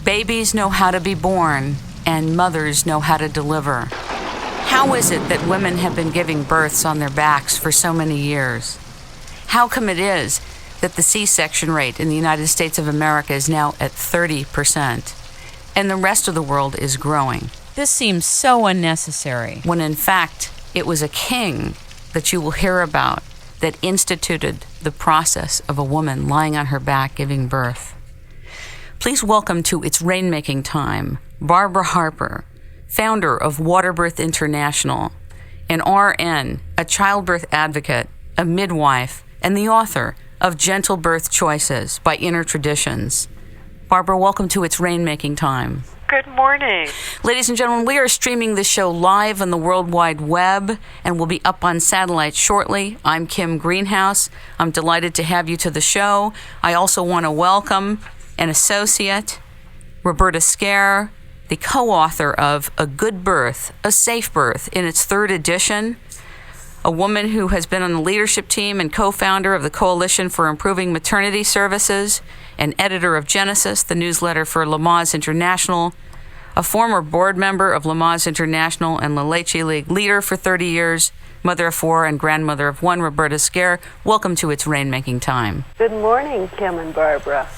Babies know how to be born, and mothers know how to deliver. How is it that women have been giving births on their backs for so many years? How come it is that the C-section rate in the United States of America is now at 30%, and the rest of the world is growing? This seems so unnecessary. When in fact, it was a king that you will hear about that instituted the process of a woman lying on her back giving birth. Please welcome to It's Rainmaking Time, Barbara Harper, founder of Waterbirth International, an RN, a childbirth advocate, a midwife, and the author of Gentle Birth Choices by Inner Traditions. Barbara, welcome to It's Rainmaking Time. Good morning. Ladies and gentlemen, we are streaming this show live on the World Wide Web and will be up on satellite shortly. I'm Kim Greenhouse. I'm delighted to have you to the show. I also want to welcome an associate, Roberta Scare, the co-author of A Good Birth, A Safe Birth in its third edition, a woman who has been on the leadership team and co-founder of the Coalition for Improving Maternity Services, an editor of Genesis, the newsletter for Lamaze International, a former board member of Lamaze International and La Leche League leader for 30 years, mother of four and grandmother of one, Roberta Scare. Welcome to It's Rainmaking Time. Good morning, Kim and Barbara.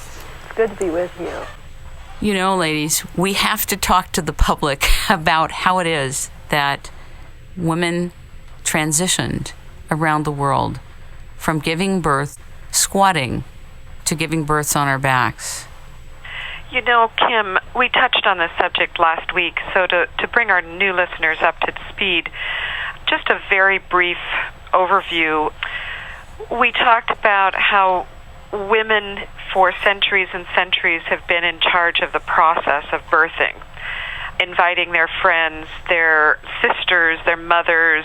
It's good to be with you. You know, ladies, we have to talk to the public about how it is that women transitioned around the world from giving birth, squatting, to giving births on our backs. You know, Kim, we touched on this subject last week, so to bring our new listeners up to speed, just a very brief overview. We talked about how women for centuries and centuries have been in charge of the process of birthing, inviting their friends, their sisters, their mothers.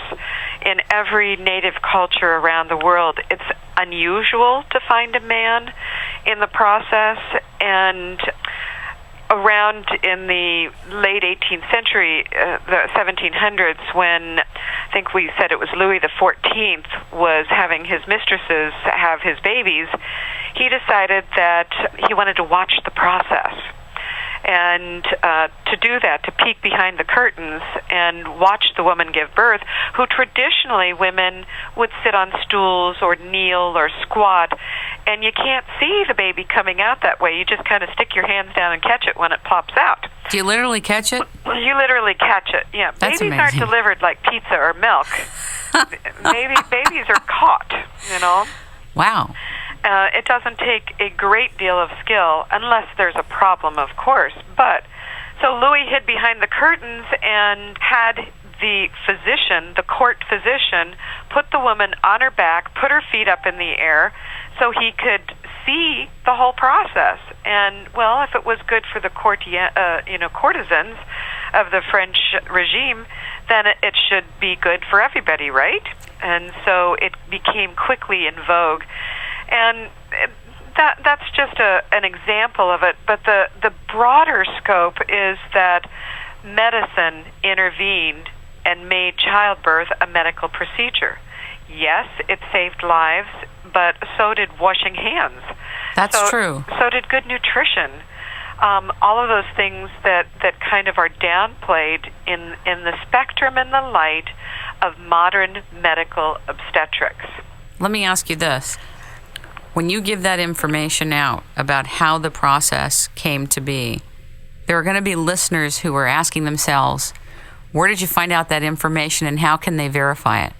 In every native culture around the world, it's unusual to find a man in the process, and around in the late 18th century, the 1700s, when I think we said it was Louis XIV was having his mistresses have his babies, he decided that he wanted to watch the process. And to do that, to peek behind the curtains and watch the woman give birth, who traditionally women would sit on stools or kneel or squat, and you can't see the baby coming out that way. You just kind of stick your hands down and catch it when it pops out. Do you literally catch it? You literally catch it, yeah. That's babies amazing. aren't delivered like pizza or milk. Babies are caught, you know. Wow. It doesn't take a great deal of skill, unless there's a problem, of course. But so Louis hid behind the curtains and had the physician, the court physician, put the woman on her back, put her feet up in the air, so he could see the whole process. And well, if it was good for the courtesans of the French regime, then it should be good for everybody, right? And so it became quickly in vogue. And that's just an example of it. But the broader scope is that medicine intervened and made childbirth a medical procedure. Yes, it saved lives, but so did washing hands. That's true. So did good nutrition. All of those things that kind of are downplayed in the spectrum and the light of modern medical obstetrics. Let me ask you this. When you give that information out about how the process came to be, there are going to be listeners who are asking themselves, where did you find out that information and how can they verify it?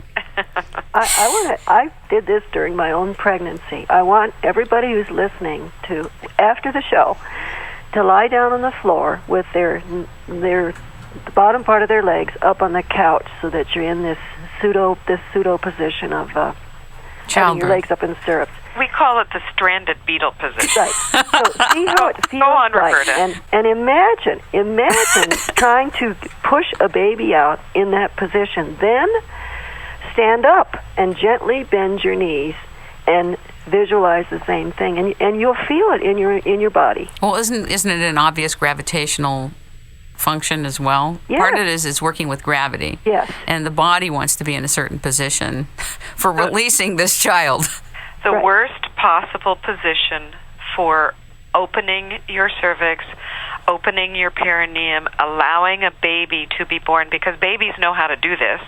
I did this during my own pregnancy. I want everybody who's listening to, after the show, to lie down on the floor with the bottom part of their legs up on the couch, so that you're in this pseudo position of having your legs up in stirrups. We call it the stranded beetle position. Right. So see how it feels Go on, like. Roberta. And imagine trying to push a baby out in that position. Then stand up and gently bend your knees and visualize the same thing, and you'll feel it in your body. Well, isn't it an obvious gravitational function as well? Yes. Part of it is working with gravity. Yes. And the body wants to be in a certain position for releasing this child. The worst possible position for opening your cervix, opening your perineum, allowing a baby to be born, because babies know how to do this.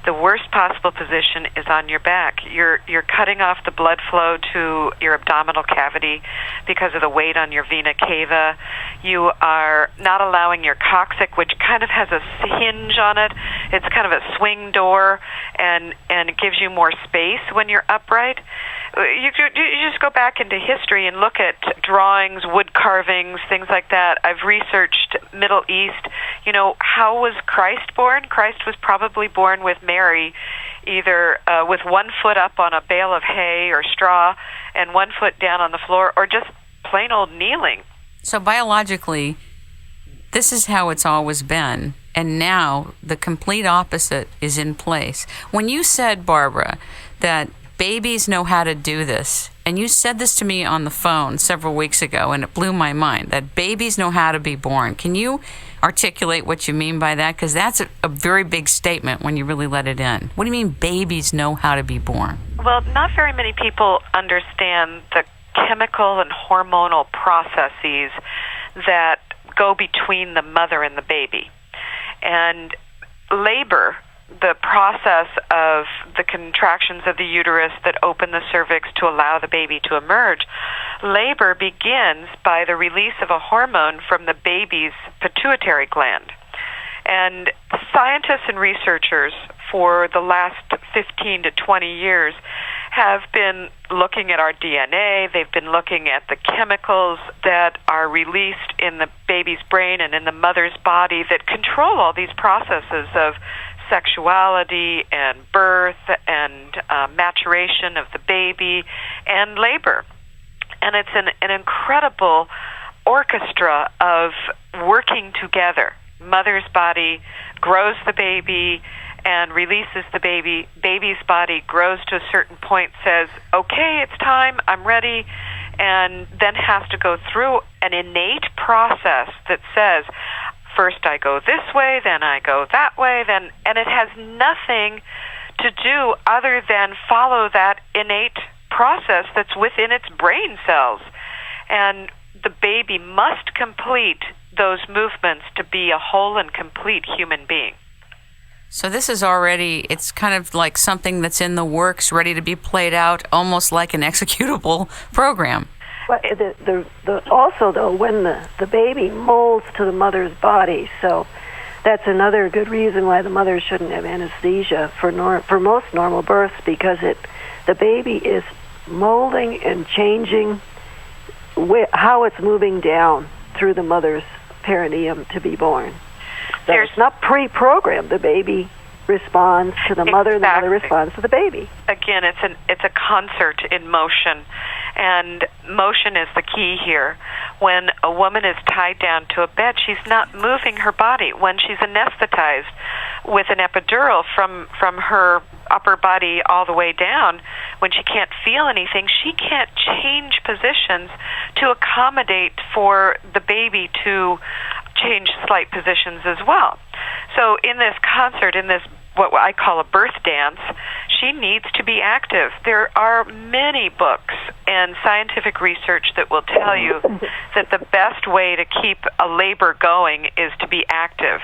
The worst possible position is on your back. You're cutting off the blood flow to your abdominal cavity because of the weight on your vena cava. You are not allowing your coccyx, which kind of has a hinge on it. It's kind of a swing door, and it gives you more space when you're upright. You just go back into history and look at drawings, wood carvings, things like that. I've researched Middle East. How was Christ born? Christ was probably born with Mary, either with one foot up on a bale of hay or straw and one foot down on the floor, or just plain old kneeling. So biologically, this is how it's always been. And now the complete opposite is in place. When you said, Barbara, that babies know how to do this, and you said this to me on the phone several weeks ago, and it blew my mind, that babies know how to be born. Can you articulate what you mean by that? Because that's a very big statement when you really let it in. What do you mean babies know how to be born? Well, not very many people understand the chemical and hormonal processes that go between the mother and the baby. And labor, the process of the contractions of the uterus that open the cervix to allow the baby to emerge, labor begins by the release of a hormone from the baby's pituitary gland. And scientists and researchers for the last 15 to 20 years have been looking at our DNA. They've been looking at the chemicals that are released in the baby's brain and in the mother's body that control all these processes of sexuality and birth and maturation of the baby and labor. And it's an incredible orchestra of working together. Mother's body grows the baby and releases the baby. Baby's body grows to a certain point, says, okay, it's time, I'm ready, and then has to go through an innate process that says, first I go this way, then I go that way, and it has nothing to do other than follow that innate process that's within its brain cells. And the baby must complete those movements to be a whole and complete human being. So this is already, it's kind of like something that's in the works, ready to be played out, almost like an executable program. But also, though, when the baby molds to the mother's body, so that's another good reason why the mother shouldn't have anesthesia for most normal births, because the baby is molding and changing how it's moving down through the mother's perineum to be born. So it's not pre-programmed. The baby responds to the mother, and the mother responds to the baby. Again, it's a concert in motion, and motion is the key here. When a woman is tied down to a bed, she's not moving her body. When she's anesthetized with an epidural from her upper body all the way down, when she can't feel anything, she can't change positions to accommodate for the baby to change slight positions as well. So in this concert, in this what I call a birth dance, she needs to be active. There are many books and scientific research that will tell you that the best way to keep a labor going is to be active,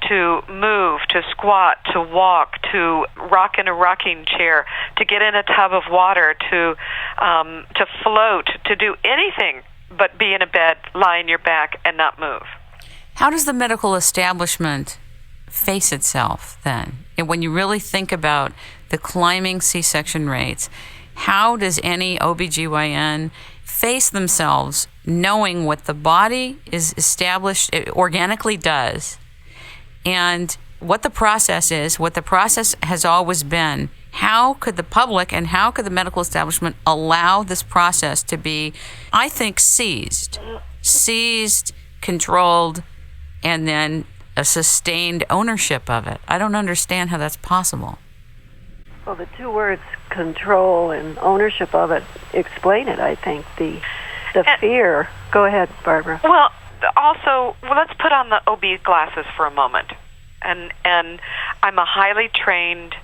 to move, to squat, to walk, to rock in a rocking chair, to get in a tub of water, to float, to do anything but be in a bed, lie on your back, and not move. How does the medical establishment face itself then? And when you really think about the climbing C-section rates, how does any OBGYN face themselves knowing what the body is established, it organically does, and what the process is, what the process has always been? How could the public and how could the medical establishment allow this process to be, I think, seized, controlled, and then a sustained ownership of it? I don't understand how that's possible. Well, the two words control and ownership of it explain it, I think. The fear. Go ahead, Barbara. Well, also, let's put on the OB glasses for a moment. And I'm a highly trained